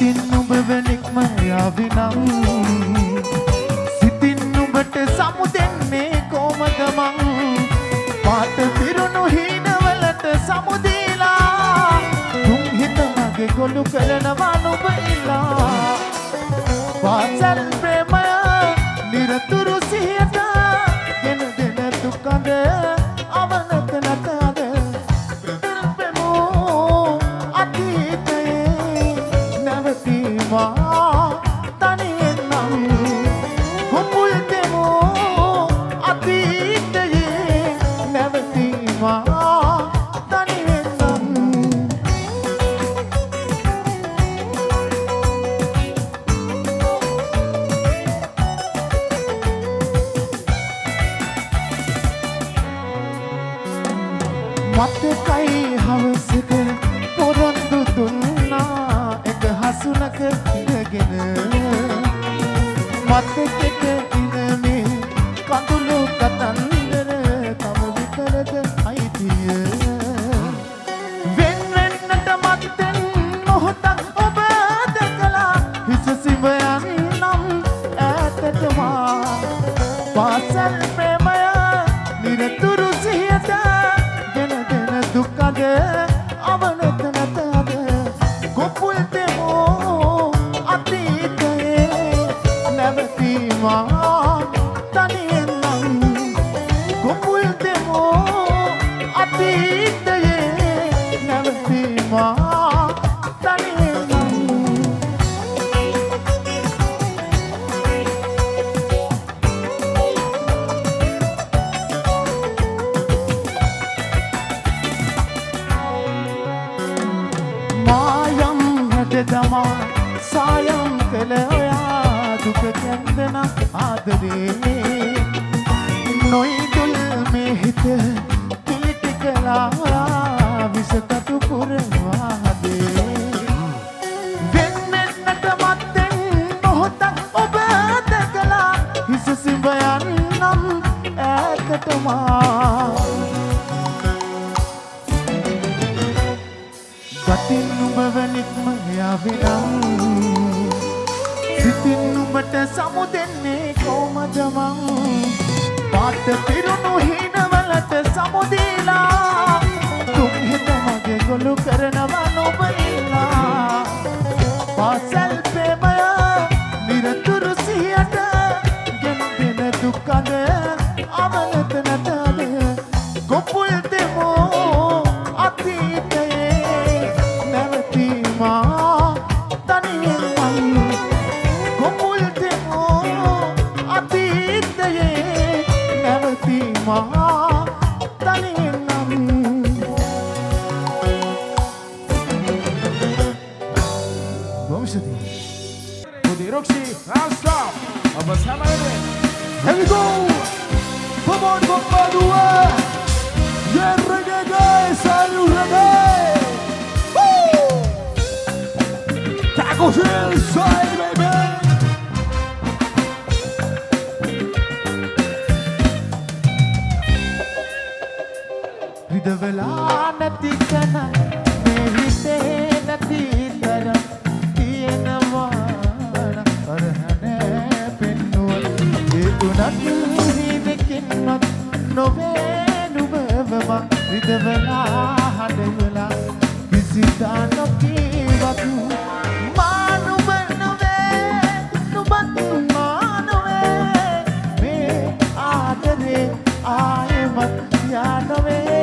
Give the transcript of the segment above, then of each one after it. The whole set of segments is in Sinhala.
ගතින් නුඹ වෙනෙක්ම යාවිනම් සිතින් නුඹට සමුදෙන්නේ කොමද මං පාට පිරුණු හීනවලට සමුදීලා තුන් හිත මගේ ගොළු කරනවා නුඹ ඉල්ලා පාසල් ප්‍රේමය නිරතුරු සිහියට ගෙන දෙන දුකද අවනත නැතද ප්‍රෙමෝ අතීතයේ නැවතීවා තනියෙන් නම් කොපුල් දෙමෝ අතීතයේ නැවතීවා තනියෙන් නම් මතකයි හවසක පොරොන්දු දුන්නා එක හසුනක ඉඳගෙන මතකෙට ඉනමේ කඳුළු කතන්දර තම විතරද අයිතිය වෙන් වෙන්නට මත්තෙන් මොහොතක් ඔබ දැකලා හිස සිඹයන් නම් ඈතටමා පාසල් ප්‍රේමය නිරතුරු සිහියට දුක්කද අවනත නැතද කොපුල් දෙමෝ අතීතයේ නැවතීවා තනියෙන් නම් කොපුල් දෙමෝ අතීතයේ නැවතීවා තනියෙන් නම් දමා සායම් කළ ඔයා දුක කැන්දන ආදරේ නොයිදුල් මේ හිත කිලිටි කළා විසකටු පුරවාදේ වෙන්නෙන්නට මත්තෙන් මොහොතක් ඔබ දැකලා හිස සිඹයන් නම් ඈතටමා ගතින් නුඹ වෙනෙක්ම යාවිනම් සිතින් නුඹට සමුදෙන්නේ කොමද මං පාට පිරුණු හීනවලට සමුදීලා තුන් හිත මගේ ගොළු කරනවා නුඹ ඉල්ලා පාසල් ප්‍රේමය නිරතුරු සිහියට ගෙන දෙන දුකද අවනත නැතද කොපුල් දෙමෝ අතීතයේ නැවතීවා තනියෙන් නම් කොපුල් දෙමෝ අතීතයේ නැවතීවා තනියෙන් නම් Vamos a ti. Pudi Roxy, now stop. Vamos a ver. Here we go. Come on, Bombarua. Yeah, reggae guys, are you ready? Woo! Tacos inside, baby. රිදවලා නැති කන මේ හිතේ නැති තරම් තියෙනවා අරහනේ පෙන්නුව ඒ තුනක් හිතකින්වත් නොවේ නුඹවම රිදවලා හඬවලා කිසිදා නොකීවත් මා නුඹ නොවේ නුඹත් මා නොවේ මේ ආදරේ ආයෙමත් යා නොවේ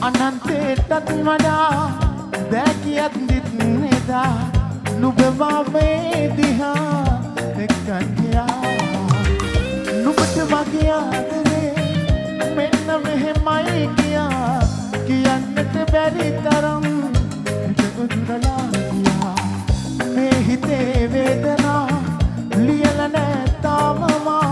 අනන්තයටත් වඩා දැකියත් දිත්නෙදා නුඹ මාවේ දිහා එක්කන් ගියා නුඹට මගේ ආදරේ මෙන්න මෙහෙමයි කියා කියන්නට බැරි තරම් හිත උදුරලා ගියා මේ හිතේ වේදනා ලියලා නැ තාම මා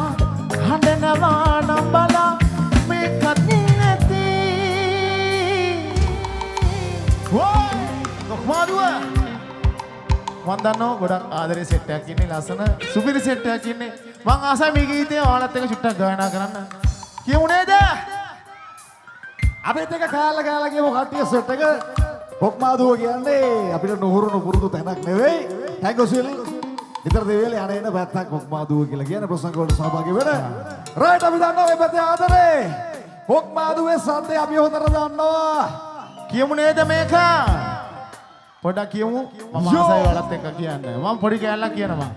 මම දන්නවා ගොඩක් ආදරේ සෙට් එකක් ඉන්නේ ලස්සන සුපිරි සෙට් එකක් ඉන්නේ මම ආසයි මේ ගීතය ඔයාලත් එක්ක චුට්ටක් ගායනා කරන්න කියමු නේද අපිත් එක කාලා කියමු කට්ටිය සෙට් එක කොක්මාදුව කියන්නේ අපිට නුහුරුණු පුරුදු තැනක් නෙවෙයි හැංගොසිල් විතර දෙවියලේ අනේ එන පැත්තක් කොක්මාදුව කියලා කියන්නේ ප්‍රසංග වලට සහභාගී වෙන රයිට් අපි දන්නවා මේ පැත්තේ ආදරේ කොක්මාදුවේ සද්දේ අපි හොඳට දන්නවා කියමු නේද මේක පොඩක් කියමු මම ආසයි ඔයාලත් එක්ක කියන්න මම පොඩි කෑල්ලක් කියනවා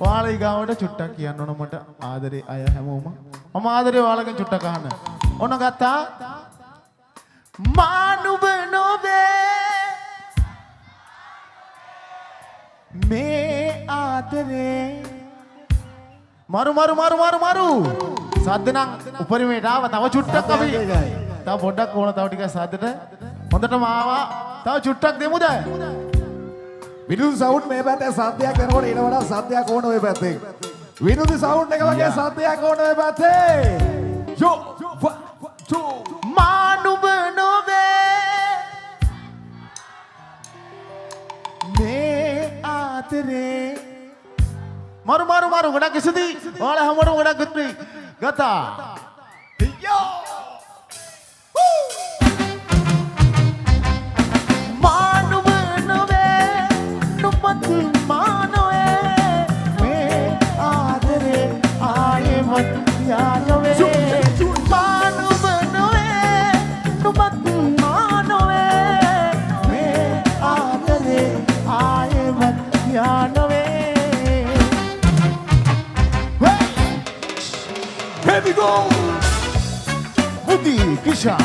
ඔයාලා ඊගාවට චුට්ටක් කියන්න ඕන මට ආදරේ අය හැමෝම මම ආදරේ ඔයාලගෙන් චුට්ටක් අහන්න ඕන ගත්තා මානුබ නොවේ මේ ආදරේ මරු සද්ද නම් උපරිමයට ආව තව චුට්ටක් අපි තව පොඩ්ඩක් ඕන තව ටිකක් සද්දට හොඳටම ආවා තව චුට්ටක් දෙමුද විදුලි සවුන්ඩ් මේ පැත්තේ සද්දයක් එනකොට ඊට වඩා සද්දයක් ඕන ඔය පැත්තේ විදුලි සවුන්ඩ් එක වගේ සද්දයක් ඕන ඔය පැත්තේ යෝ මානුබ නොවේ මේ ආදරේ මරු ගොඩක් ඉසදී ඔයාලා හැමෝටම ගොඩක් ගුත්‍රි ගතා යෝ මානුබ නොවේ නුඹත් මානොවේ මේ ආදරේ ආයෙමත් යානොවේ මානුබ නොවේ නුඹත් මානොවේ මේ ආදරේ ආයෙමත් යානොවේ Here we go! Mudi Kisha.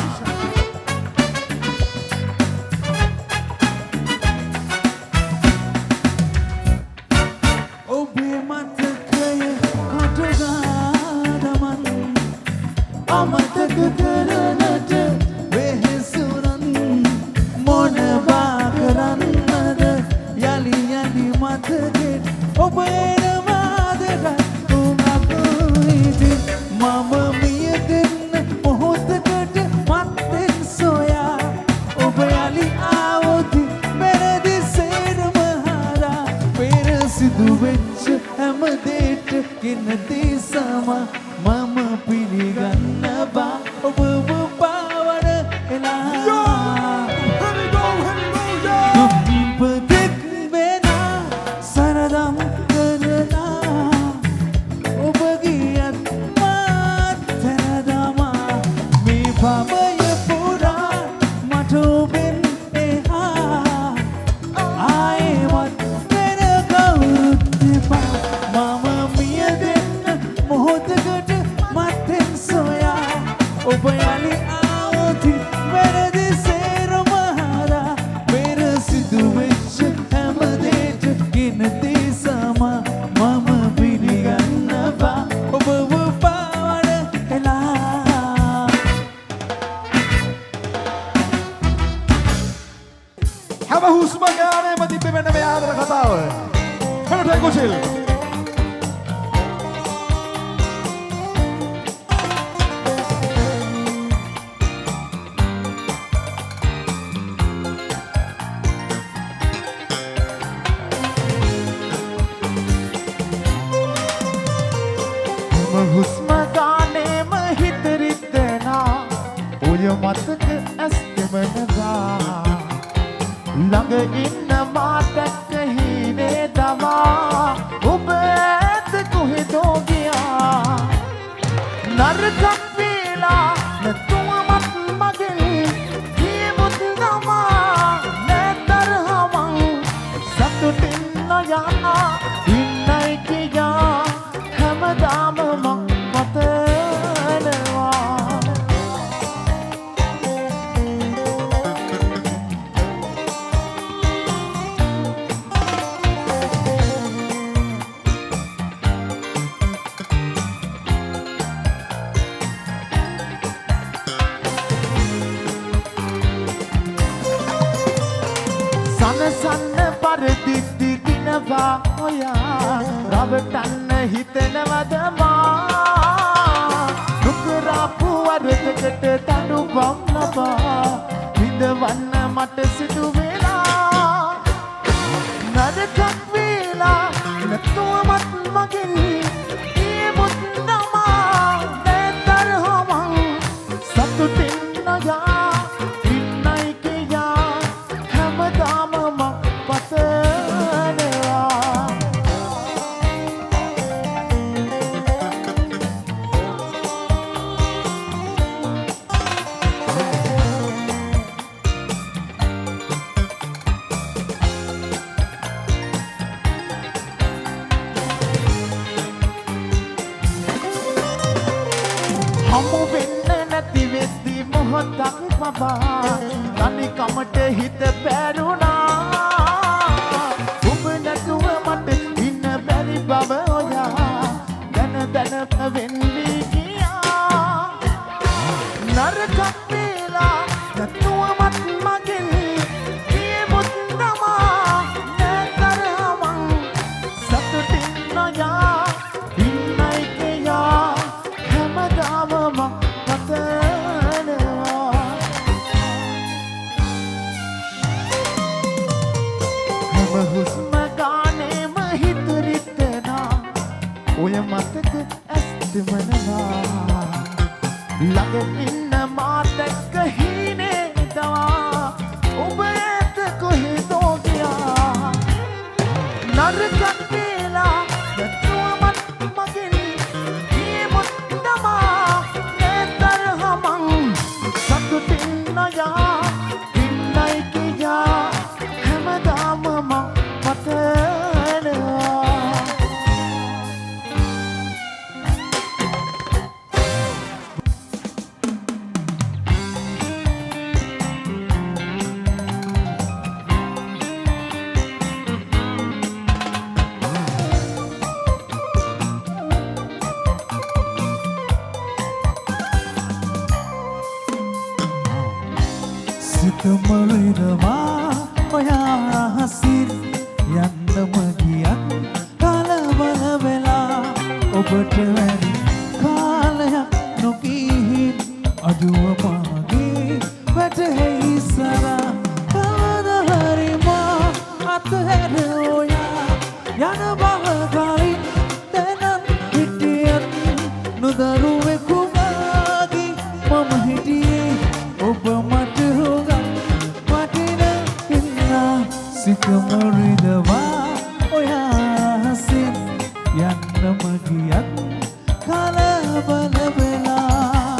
Obe matakaya katagadaman amataka karanata vehesuran mona bakaranada yali yali mataket obena madara tumakuiti mama miyaden mohotakat matten soya obayali avoti meradi sermahara pera sidu vech hamadet kinati sama mama piliganna oba pawara ela padik bena saradam karana obagiyat matadama me bhavaya pura matoben eha aayewat mera kautipa mama miyaden mohotakat matten soya obayali aawati meradi serumahara mera sidu vech hamadet ginati sama mama piliganna oba pawara ela හැම හුස්ම ගානේම තිබ්බේ මෙන්න මේ ආදර කතාව හරියට හැංගොසිල් හුස්ම ගානේම හිත රිද්දනා ඔය මතක ඇස් දෙමනවා ළඟ ඉන්න මා දැක්ක හීනේ තමා ඔබ ඇත කොහෙදෝ ගියා නරකක් වේලා නැතුවමත් මගෙන් කියමුත් නමා නැතරහමං සතුටින් නොයනා ඉන්නයි කියා හැමදාම මං පතනවා සනසන්න පරදිද්දි දිනවා ඔයා රවටන්න හිතනවද මා දුකරපු වරදකට තනුපම් ලබා විඳවන්න මට සිදු වෙලා නරකක් මගින් ඊමුත් නමා නැතරහමං සතුටින් නයා ඉන්නයි කියා හැමදාම මම පතනවා හමු වෙන්න නැති වෙද්දි මොහොතක් මබා තනිකමට හිත පැරුණා ඔබ නැතුව මට ඉන්න බැරි බව ඔයා දැන දැනක වෙන් වී ගියා නරකක් වේලා නැතුවමත් මගෙන් ඊමුත් නමා නැතරමං සතුටින් නොයා ඉන්නයි කියා හැමදාම මම පතනවා හැම හුස්ම ගානේම හිත රිදෙනා ඔය මතක ඇස් දෙමනවා ළඟ ඉන්න මාත් එක්ක හීනේ දවා ඔබ ඇත කොහෙදෝ ගියා නරකක් වේලා නැතුවමත් මගෙන් ඊමුත් නමා නැතරහමං සතුටින් නයා ඉන්නයි කියා හැමදාම මම පතනවා සිතමරිනවා ඔයා හසින් යන්නම ගියත් කලබල වෙලා ඔබට වැඩි කාලයක් නොගිහින් අඩුව මාගේ වැටහෙයි සරා කවද හරි මා අතහැර ඔයා යන බව කලින් දැනන් හිටියත් නොදරුවෙකු මාගේ මම හිටියේ ඔබ මට සිතමරිනවා ඔයා හසින් යන්නම ගියත් කලබල වෙලා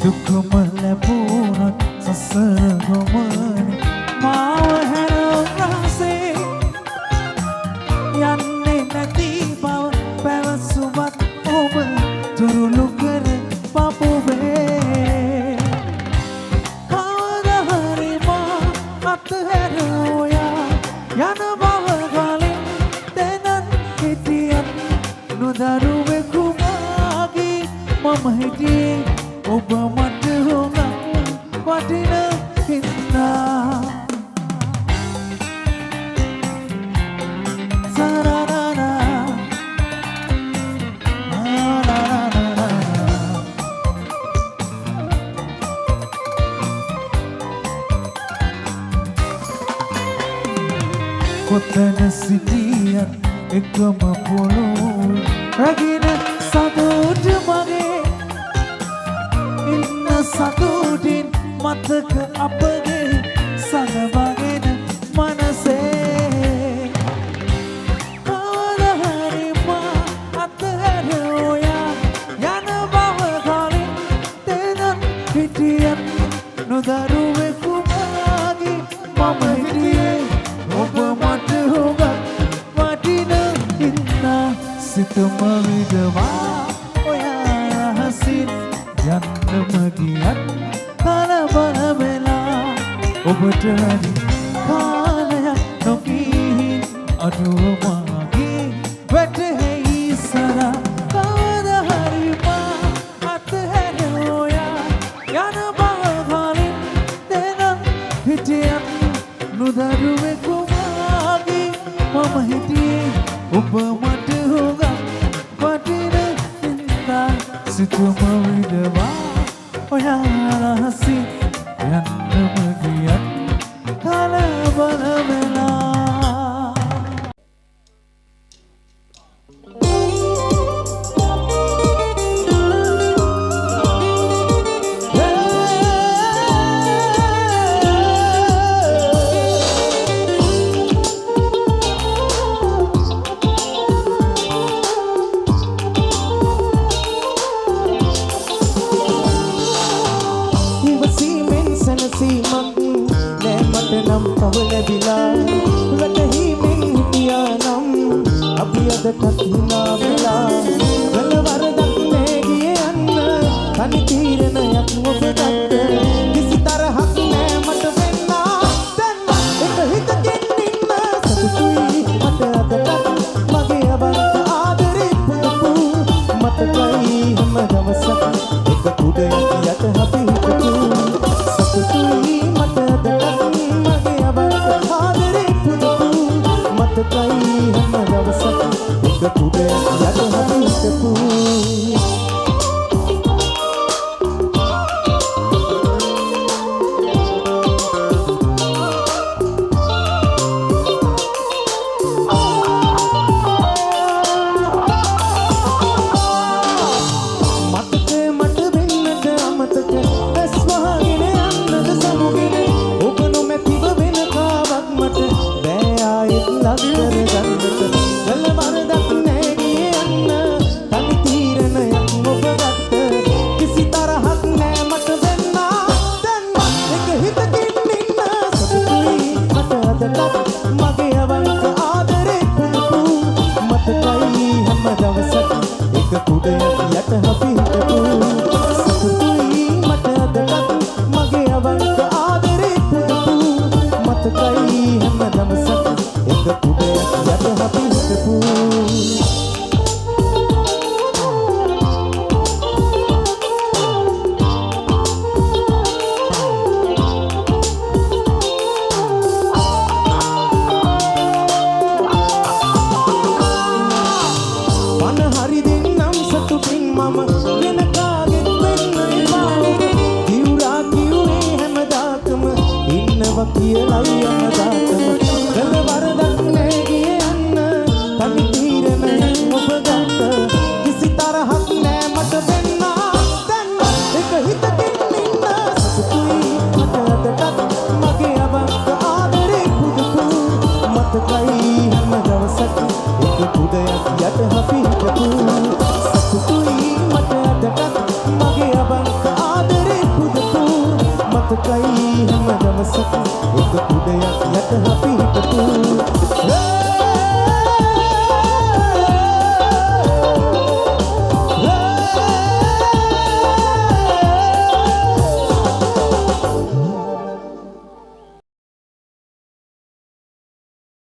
දුකම ලැබුණත් සසර ගමන මාව හැරගසේ යන්නේ නැති බව පැවසුවත් ඔබ තුරුළු කර පපුවේ කවද හරි මා අතහැර ඔයා යන බව කලින් දැනන් හිටියත් නොදරුවෙකු මාගේ මම හිටියේ ඔබ මට හොඟ වටින හින්දා සරරරා කොතන සිටියත් එකම පොළොව රැගෙන සතුට මගේ ඉන්න සතුටින් මතක අපගේ සඟවගෙන මනසේ කවද හරි මා අතහැර ඔයා යන බව කලින් දැනන් හිටියත් නොදරුවෙකු මාගේ මම හිටියේ ඔබ මට හොඟ වටින හින්දා සිතම විදවා ඔයා හසින් යන්නම ගියත් කලබල වෙලා ඔබට වැඩි කාලයක් නොගිහින් අඩුව මාගේ වැටහෙයි සරා කවද හරි මා අතහැර ඔයා යන බව කලින් දැනන් හිටියත් හුඟක් වටින හින්දා සිතුම විදවා ඔයා රහසින් යන්නම ගියත් කලබල වෙලා හිනා වෙලා වල වරදක් නෑ ගියේ යන්න තනි තීරණයක් ඔබට කිසි තරහක් නෑ මට වෙන්න දැන් එක හිතකින් ඉන්න සතුටුයි මට අදටත් මගේ අවන්ත ආදරේ පුදපු මතකයි හැම දවසක් එක කුඩ යටියට අපි හිටපු සතුටුයි මට අදටත් මගේ අවන්ත ආදරේ පුදපු මතකයි හැම දවසක් කුඩේ යට හදිස්සපු මතකේ මට වෙන්නට අමතක ඇස් වහගෙන යන්නද සමුගෙන ඔබ නොමැතිව වෙන කාවක් මට බෑ ආයෙත් ලක් කරගන්නට වල වරදක් නෑ ගියේ යන්න තනි තීරණයක් ඔබ ගත්ත කිසි තරහක් නෑ මට වෙන්න දැන් එක හිතකින් ඉන්න සතුටුයි මට අදටත් මගේ අවංක ආදරේ පුදපු මතකයි හැම දවසක් එක කුඩ යට අපි හිටපු සතුටුයි මට අදටත් මගේ අවංක ආදරේ පුදපු මතකයි හැම දවසක් එක කුඩ යට අපි හිටපු කියලයි යමදාතම වල වරදක් නෑ ගියේ යන්න තනි